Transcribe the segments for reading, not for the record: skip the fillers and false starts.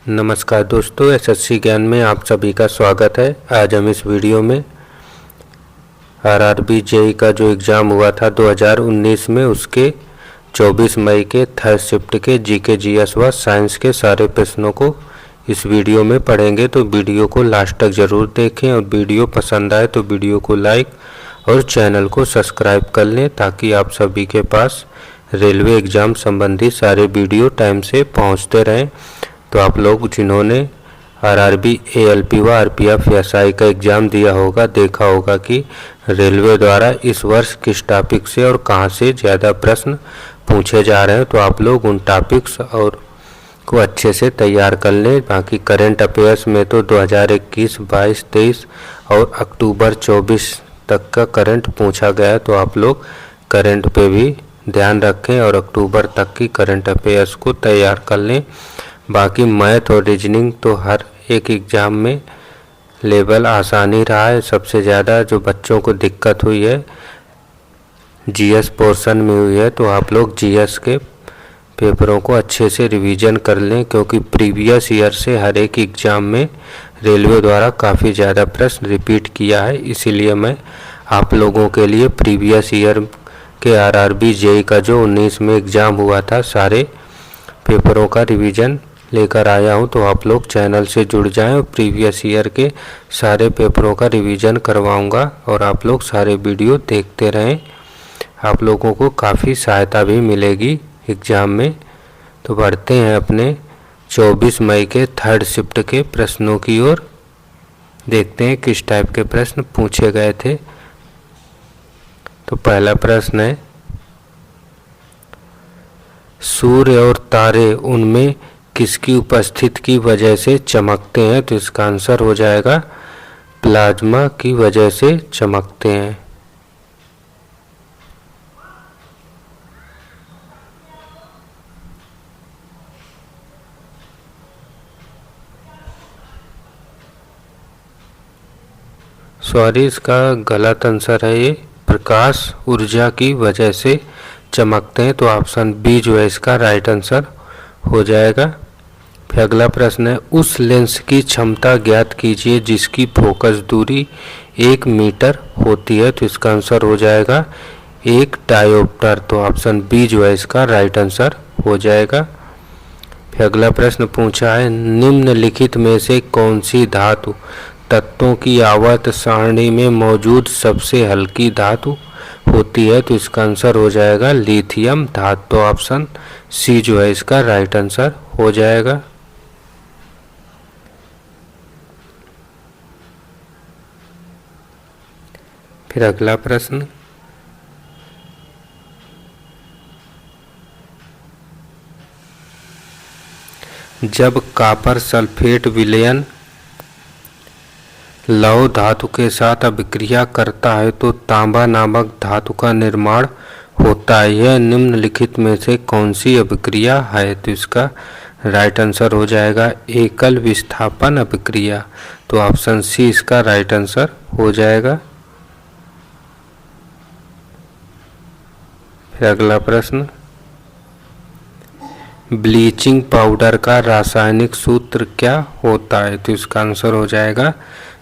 नमस्कार दोस्तों, एसएससी ज्ञान में आप सभी का स्वागत है। आज हम इस वीडियो में आरआरबी जेईई का जो एग्ज़ाम हुआ था 2019 में, उसके 24 मई के थर्ड शिफ्ट के जीके जीएस व साइंस के सारे प्रश्नों को इस वीडियो में पढ़ेंगे। तो वीडियो को लास्ट तक ज़रूर देखें और वीडियो पसंद आए तो वीडियो को लाइक और चैनल को सब्सक्राइब कर लें, ताकि आप सभी के पास रेलवे एग्ज़ाम संबंधी सारे वीडियो टाइम से पहुंचते रहें। तो आप लोग जिन्होंने आरआरबी एएलपी व आरपीएफ एसआई का एग्ज़ाम दिया होगा, देखा होगा कि रेलवे द्वारा इस वर्ष किस टॉपिक से और कहां से ज़्यादा प्रश्न पूछे जा रहे हैं। तो आप लोग उन टॉपिक्स और को अच्छे से तैयार कर लें। बाकी करंट अफेयर्स में तो 2021, 22, 23 और अक्टूबर 24 तक का करंट पूछा गया है। तो आप लोग करंट पे भी ध्यान रखें और अक्टूबर तक की करंट अफेयर्स को तैयार कर लें। बाकी मैथ और रीजनिंग तो हर एक एग्ज़ाम में लेवल आसानी रहा है। सबसे ज़्यादा जो बच्चों को दिक्कत हुई है जीएस पोर्शन में हुई है। तो आप लोग जीएस के पेपरों को अच्छे से रिवीजन कर लें, क्योंकि प्रीवियस ईयर से हर एक एग्ज़ाम में रेलवे द्वारा काफ़ी ज़्यादा प्रश्न रिपीट किया है। इसीलिए मैं आप लोगों के लिए प्रीवियस ईयर के आरआरबी जेईई का जो 19 में एग्ज़ाम हुआ था सारे पेपरों का रिवीजन लेकर आया हूं। तो आप लोग चैनल से जुड़ जाएं और प्रीवियस ईयर के सारे पेपरों का रिवीजन करवाऊंगा और आप लोग सारे वीडियो देखते रहें। आप लोगों को काफ़ी सहायता भी मिलेगी एग्ज़ाम में। तो बढ़ते हैं अपने 24 मई के थर्ड शिफ्ट के प्रश्नों की ओर। देखते हैं किस टाइप के प्रश्न पूछे गए थे। तो पहला प्रश्न है, सूर्य और तारे उनमें किसकी उपस्थिति की वजह से चमकते हैं। तो इसका आंसर हो जाएगा प्लाज्मा की वजह से चमकते हैं। सॉरी, इसका गलत आंसर है। ये प्रकाश ऊर्जा की वजह से चमकते हैं। तो ऑप्शन बी जो है इसका राइट आंसर हो जाएगा। फिर अगला प्रश्न है, उस लेंस की क्षमता ज्ञात कीजिए जिसकी फोकस दूरी 1 मीटर होती है। तो इसका आंसर हो जाएगा 1 डायोप्टर। तो ऑप्शन बी जो है इसका राइट आंसर हो जाएगा। फिर अगला प्रश्न पूछा है, निम्नलिखित में से कौन सी धातु तत्वों की आवर्त सारणी में मौजूद सबसे हल्की धातु होती है। तो इसका आंसर हो जाएगा लिथियम धातु। तो ऑप्शन सी जो है इसका राइट आंसर हो जाएगा। फिर अगला प्रश्न, जब कॉपर सल्फेट विलयन लौह धातु के साथ अभिक्रिया करता है तो तांबा नामक धातु का निर्माण होता है। यह निम्नलिखित में से कौन सी अभिक्रिया है। तो इसका राइट आंसर हो जाएगा एकल विस्थापन अभिक्रिया। तो ऑप्शन सी इसका राइट आंसर हो जाएगा। फिर अगला प्रश्न, ब्लीचिंग पाउडर का रासायनिक सूत्र क्या होता है। तो इसका आंसर हो जाएगा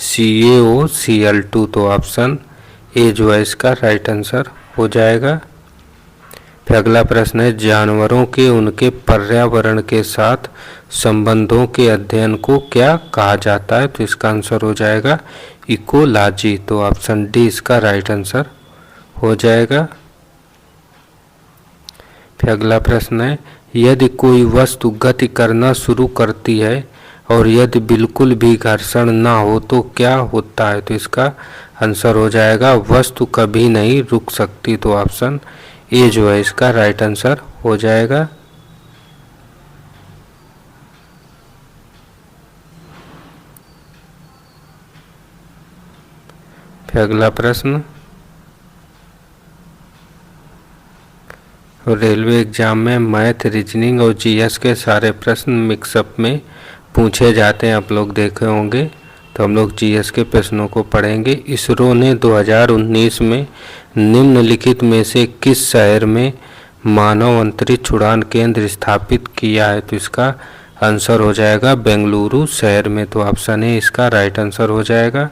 CaOCl2। तो ऑप्शन ए जो है इसका राइट आंसर हो जाएगा। फिर अगला प्रश्न है, जानवरों के उनके पर्यावरण के साथ संबंधों के अध्ययन को क्या कहा जाता है। तो इसका आंसर हो जाएगा इकोलॉजी। तो ऑप्शन डी इसका राइट आंसर हो जाएगा। फिर अगला प्रश्न है, यदि कोई वस्तु गति करना शुरू करती है और यदि बिल्कुल भी घर्षण ना हो तो क्या होता है। तो इसका आंसर हो जाएगा वस्तु कभी नहीं रुक सकती। तो ऑप्शन ए जो है इसका राइट आंसर हो जाएगा। फिर अगला प्रश्न, रेलवे एग्जाम में मैथ, रीजनिंग और जीएस के सारे प्रश्न मिक्सअप में पूछे जाते हैं। आप लोग देखे होंगे। तो हम लोग जीएस के प्रश्नों को पढ़ेंगे। इसरो ने 2019 में निम्नलिखित में से किस शहर में मानव अंतरिक्ष उड़ान केंद्र स्थापित किया है। तो इसका आंसर हो जाएगा बेंगलुरु शहर में। तो ऑप्शन ए इसका राइट आंसर हो जाएगा।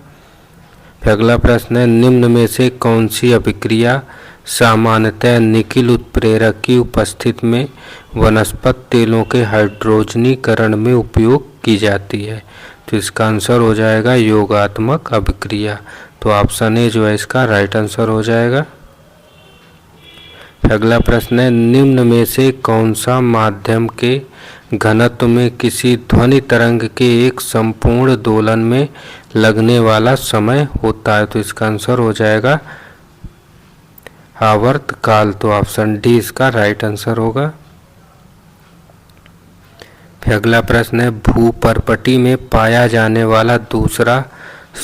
फिर अगला प्रश्न है, निम्न में से कौन सी अभिक्रिया सामान्यतः निकिल उत्प्रेरक की उपस्थिति में वनस्पति तेलों के हाइड्रोजनीकरण में उपयोग की जाती है? तो इसका आंसर हो जाएगा योगात्मक अभिक्रिया। तो ऑप्शन ए जो है इसका राइट आंसर हो जाएगा। अगला प्रश्न है, निम्न में से कौन सा माध्यम के घनत्व में किसी ध्वनि तरंग के एक संपूर्ण दोलन में लगने वाला समय होता है? तो इसका आंसर हो जाएगा आवर्त काल। तो ऑप्शन डी इसका राइट आंसर होगा। फिर अगला प्रश्न है, भूपर्पटी में पाया जाने वाला दूसरा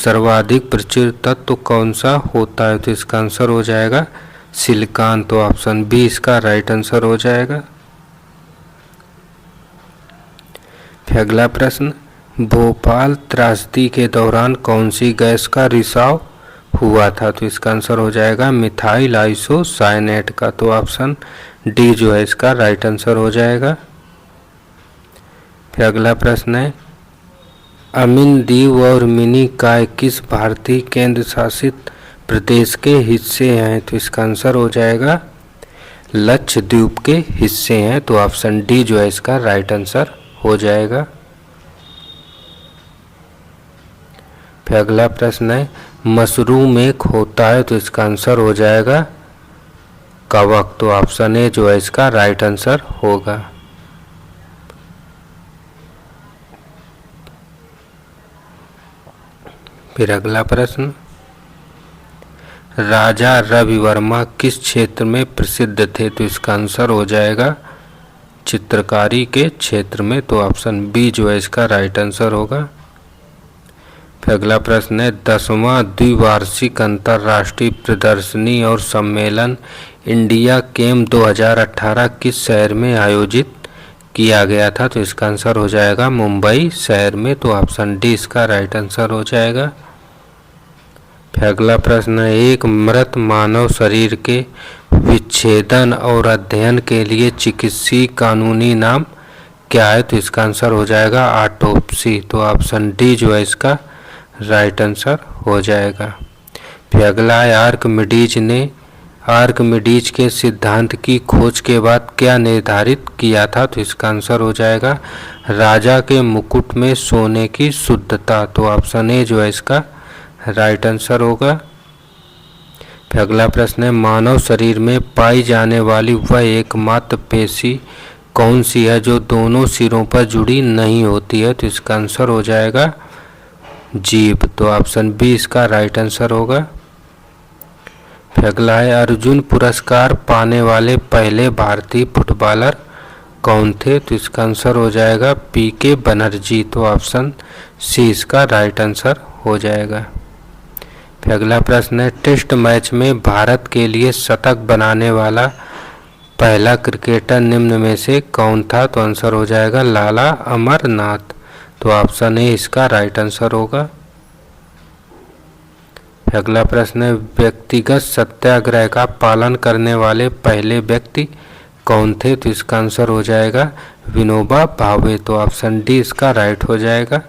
सर्वाधिक प्रचुर तत्व कौन सा होता है? तो इसका आंसर हो जाएगा सिलिकॉन। तो ऑप्शन बी इसका राइट आंसर हो जाएगा। फिर अगला प्रश्न, भोपाल त्रासदी के दौरान कौन सी गैस का रिसाव हुआ था? तो इसका आंसर हो जाएगा मिथाइल आइसोसाइनेट का। तो ऑप्शन डी जो है इसका राइट आंसर हो जाएगा। फिर अगला प्रश्न है, अमीन दीव और मिनीकॉय किस भारतीय केंद्र शासित प्रदेश के हिस्से हैं? तो इसका आंसर हो जाएगा लक्षद्वीप के हिस्से हैं। तो ऑप्शन डी जो है इसका राइट आंसर हो जाएगा। फिर अगला प्रश्न है, मशरूम एक होता है? तो इसका आंसर हो जाएगा कवक। तो ऑप्शन ए जो है इसका राइट आंसर होगा। फिर अगला प्रश्न, राजा रवि वर्मा किस क्षेत्र में प्रसिद्ध थे? तो इसका आंसर हो जाएगा चित्रकारी के क्षेत्र में। तो ऑप्शन बी जो है इसका राइट आंसर होगा। फिर अगला प्रश्न है, 10वां द्विवार्षिक अंतर्राष्ट्रीय प्रदर्शनी और सम्मेलन इंडिया केम 2018 किस शहर में आयोजित किया गया था? तो इसका आंसर हो जाएगा मुंबई शहर में। तो ऑप्शन डी इसका राइट आंसर हो जाएगा। फिर अगला प्रश्न है, एक मृत मानव शरीर के विच्छेदन और अध्ययन के लिए चिकित्सीय कानूनी नाम क्या है? तो इसका आंसर हो जाएगा ऑटोप्सी। तो ऑप्शन डी जो है इसका राइट आंसर हो जाएगा। फिर अगला है, आर्किमिडीज के सिद्धांत की खोज के बाद क्या निर्धारित किया था? तो इसका आंसर हो जाएगा राजा के मुकुट में सोने की शुद्धता। तो ऑप्शन ए जो है इसका राइट आंसर होगा। फिर अगला प्रश्न है, मानव शरीर में पाई जाने वाली वह एकमात्र पेशी कौन सी है जो दोनों सिरों पर जुड़ी नहीं होती है? तो इसका आंसर हो जाएगा जीभ। तो ऑप्शन बी इसका राइट आंसर होगा। फिर अगला है, अर्जुन पुरस्कार पाने वाले पहले भारतीय फुटबॉलर कौन थे? तो इसका आंसर हो जाएगा पीके बनर्जी। तो ऑप्शन सी इसका राइट आंसर हो जाएगा। फिर अगला प्रश्न है, टेस्ट मैच में भारत के लिए शतक बनाने वाला पहला क्रिकेटर निम्न में से कौन था? तो आंसर हो जाएगा लाला अमरनाथ। तो ऑप्शन ए इसका राइट आंसर होगा। फिर अगला प्रश्न है, व्यक्तिगत सत्याग्रह का पालन करने वाले पहले व्यक्ति कौन थे? तो इसका आंसर हो जाएगा विनोबा भावे। तो ऑप्शन डी इसका राइट हो जाएगा।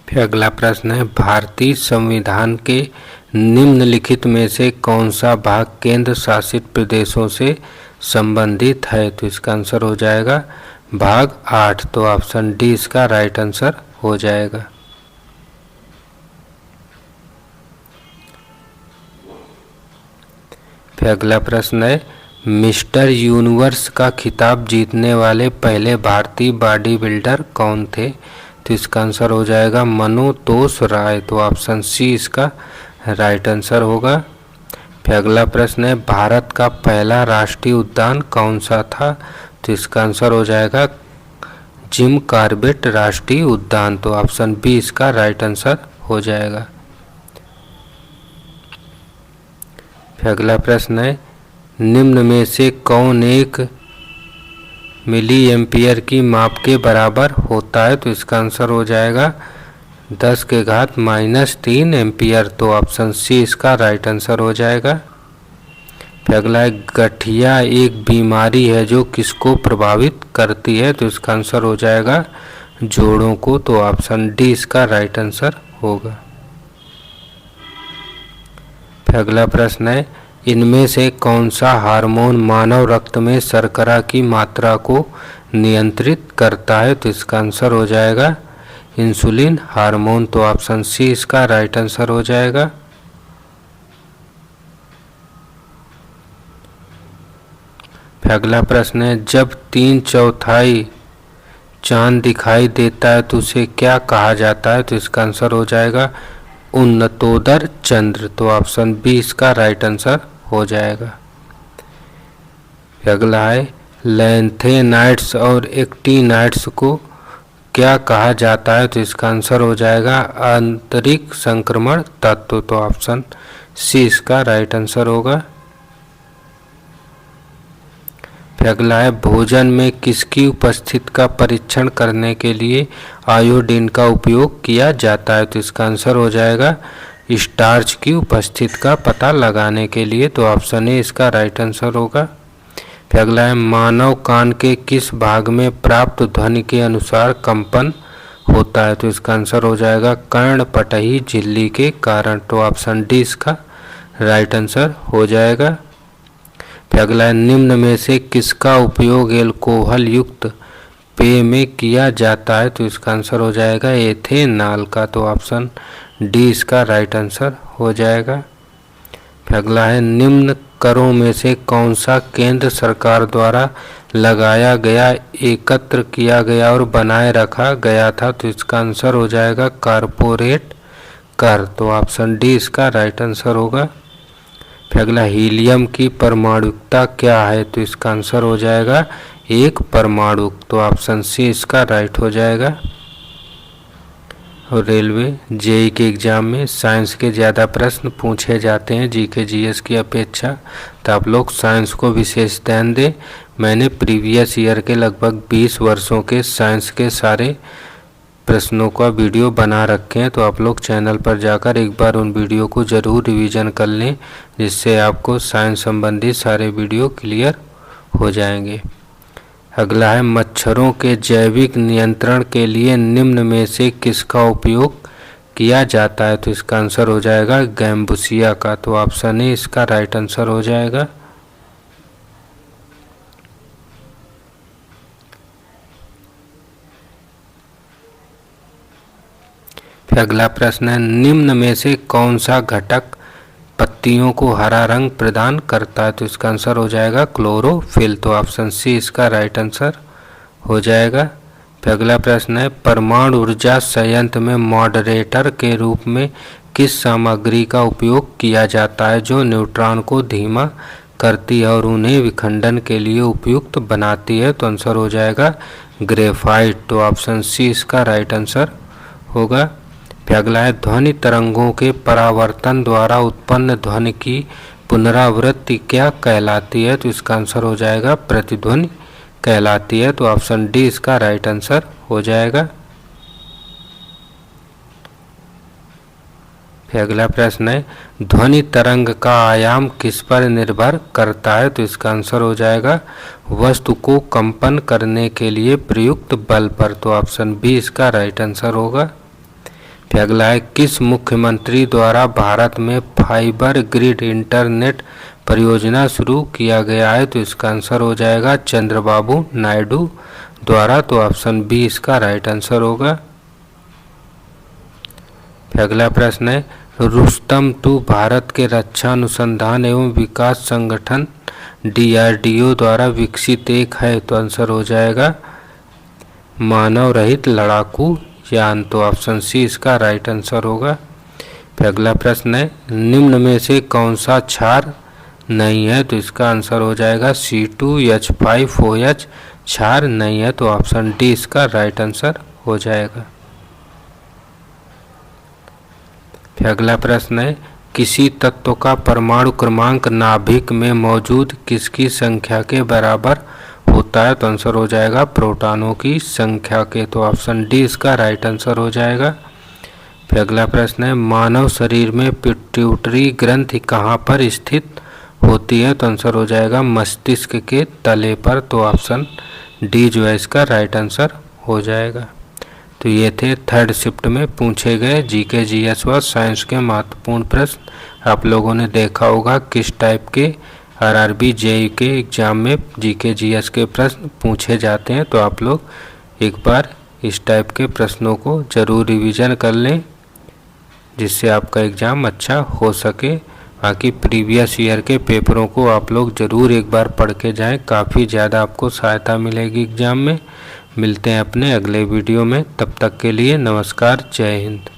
फिर अगला प्रश्न है, भारतीय संविधान के निम्नलिखित में से कौन सा भाग केंद्र शासित प्रदेशों से संबंधित है? तो इसका आंसर हो जाएगा भाग 8। तो ऑप्शन डी इसका राइट आंसर हो जाएगा। फिर अगला प्रश्न है, मिस्टर यूनिवर्स का खिताब जीतने वाले पहले भारतीय बॉडी बिल्डर कौन थे? तो इसका आंसर हो जाएगा मनोतोष राय। तो ऑप्शन सी इसका राइट आंसर होगा। फिर अगला प्रश्न है, भारत का पहला राष्ट्रीय उद्यान कौन सा था? तो इसका आंसर हो जाएगा जिम कॉर्बेट राष्ट्रीय उद्यान। तो ऑप्शन बी इसका राइट आंसर हो जाएगा। फिर अगला प्रश्न है, निम्न में से कौन एक मिली एम्पियर की माप के बराबर होता है? तो इसका आंसर हो जाएगा 10⁻³ एम्पियर। तो ऑप्शन सी इसका राइट आंसर हो जाएगा। फिर अगला है गठिया एक बीमारी है जो किसको प्रभावित करती है, तो इसका आंसर हो जाएगा जोड़ों को, तो ऑप्शन डी इसका राइट आंसर होगा। फिर अगला प्रश्न है इनमें से कौन सा हार्मोन मानव रक्त में शर्करा की मात्रा को नियंत्रित करता है, तो इसका आंसर हो जाएगा इंसुलिन हार्मोन, तो ऑप्शन सी इसका राइट आंसर हो जाएगा। फिर अगला प्रश्न है जब 3/4 चांद दिखाई देता है तो उसे क्या कहा जाता है, तो इसका आंसर हो जाएगा उन्नतोदर चंद्र, तो ऑप्शन बी इसका राइट आंसर हो जाएगा। अगला है लैंथेनाइड्स और एक्टिनाइड्स को क्या कहा जाता है, तो इसका आंसर हो जाएगा आंतरिक संक्रमण तत्व, तो ऑप्शन सी इसका राइट आंसर होगा। फिर अगला है भोजन में किसकी उपस्थिति का परीक्षण करने के लिए आयोडीन का उपयोग किया जाता है, तो इसका आंसर हो जाएगा स्टार्च की उपस्थिति का पता लगाने के लिए, तो ऑप्शन ए इसका राइट आंसर होगा। फिर अगला है मानव कान के किस भाग में प्राप्त ध्वनि के अनुसार कंपन होता है, तो इसका आंसर हो जाएगा कर्णपटही झिल्ली के कारण, तो ऑप्शन डी इसका राइट आंसर हो जाएगा। फिर अगला है निम्न में से किसका उपयोग एल्कोहल युक्त पेय में किया जाता है, तो इसका आंसर हो जाएगा एथेनॉल का, तो ऑप्शन डी इसका राइट आंसर हो जाएगा। फिर अगला है निम्न करों में से कौन सा केंद्र सरकार द्वारा लगाया गया, एकत्र किया गया और बनाए रखा गया था, तो इसका आंसर हो जाएगा कारपोरेट कर, तो ऑप्शन डी इसका राइट आंसर होगा। फिर अगला हीलियम की परमाणुकता क्या है, तो इसका आंसर हो जाएगा एक परमाणु, तो ऑप्शन सी इसका राइट हो जाएगा। और रेलवे जेई के एग्ज़ाम में साइंस के ज़्यादा प्रश्न पूछे जाते हैं जीके जीएस की अपेक्षा, तो आप लोग साइंस को विशेष ध्यान दें। मैंने प्रीवियस ईयर के लगभग 20 वर्षों के साइंस के सारे प्रश्नों का वीडियो बना रखे हैं, तो आप लोग चैनल पर जाकर एक बार उन वीडियो को ज़रूर रिवीजन कर लें, जिससे आपको साइंस संबंधी सारे वीडियो क्लियर हो जाएंगे। अगला है मच्छरों के जैविक नियंत्रण के लिए निम्न में से किसका उपयोग किया जाता है, तो इसका आंसर हो जाएगा गैम्बुसिया का, तो ऑप्शन ए इसका राइट आंसर हो जाएगा। फिर अगला प्रश्न है निम्न में से कौन सा घटक पत्तियों को हरा रंग प्रदान करता है, तो इसका आंसर हो जाएगा क्लोरोफिल, तो ऑप्शन सी इसका राइट आंसर हो जाएगा। फिर अगला प्रश्न है परमाणु ऊर्जा संयंत्र में मॉडरेटर के रूप में किस सामग्री का उपयोग किया जाता है जो न्यूट्रॉन को धीमा करती है और उन्हें विखंडन के लिए उपयुक्त बनाती है, तो आंसर हो जाएगा ग्रेफाइट, तो ऑप्शन सी इसका राइट आंसर होगा। फिर अगला है ध्वनि तरंगों के परावर्तन द्वारा उत्पन्न ध्वनि की पुनरावृत्ति क्या कहलाती है, तो इसका आंसर हो जाएगा प्रतिध्वनि कहलाती है, तो ऑप्शन डी इसका राइट आंसर हो जाएगा। फिर अगला प्रश्न है ध्वनि तरंग का आयाम किस पर निर्भर करता है, तो इसका आंसर हो जाएगा वस्तु को कंपन करने के लिए प्रयुक्त बल पर, तो ऑप्शन बी इसका राइट आंसर होगा। फिर अगला है किस मुख्यमंत्री द्वारा भारत में फाइबर ग्रिड इंटरनेट परियोजना शुरू किया गया है, तो इसका आंसर हो जाएगा चंद्रबाबू नायडू द्वारा, तो ऑप्शन बी इसका राइट आंसर होगा। फिर अगला प्रश्न है रुस्तम 2 भारत के रक्षा अनुसंधान एवं विकास संगठन DRDO द्वारा विकसित एक है, तो आंसर हो जाएगा मानव रहित लड़ाकू यान, तो ऑप्शन सी इसका राइट आंसर होगा। फिर अगला प्रश्न है निम्न में से कौन सा क्षार नहीं है, तो इसका आंसर हो जाएगा C2H5OH क्षार नहीं है, तो ऑप्शन डी इसका राइट आंसर हो जाएगा। फिर अगला प्रश्न है किसी तत्व का परमाणु क्रमांक नाभिक में मौजूद किसकी संख्या के बराबर होता है, तो आंसर हो जाएगा प्रोटॉनों की संख्या के, तो ऑप्शन डी इसका राइट आंसर हो जाएगा। फिर अगला प्रश्न है मानव शरीर में पिट्यूटरी ग्रंथि कहाँ पर स्थित होती है तो आंसर हो जाएगा मस्तिष्क के तले पर। तो ऑप्शन डी जो है इसका राइट आंसर हो जाएगा। तो ये थे थर्ड शिफ्ट में पूछे गए जीके जीएस व साइंस के महत्वपूर्ण प्रश्न। आप लोगों ने देखा होगा किस टाइप के आरआरबी जेईई के एग्ज़ाम में जीके जीएस के प्रश्न पूछे जाते हैं। तो आप लोग एक बार इस टाइप के प्रश्नों को ज़रूर रिवीजन कर लें, जिससे आपका एग्ज़ाम अच्छा हो सके। बाकी प्रीवियस ईयर के पेपरों को आप लोग ज़रूर एक बार पढ़ के जाएं, काफ़ी ज़्यादा आपको सहायता मिलेगी एग्ज़ाम में। मिलते हैं अपने अगले वीडियो में, तब तक के लिए नमस्कार, जय हिंद।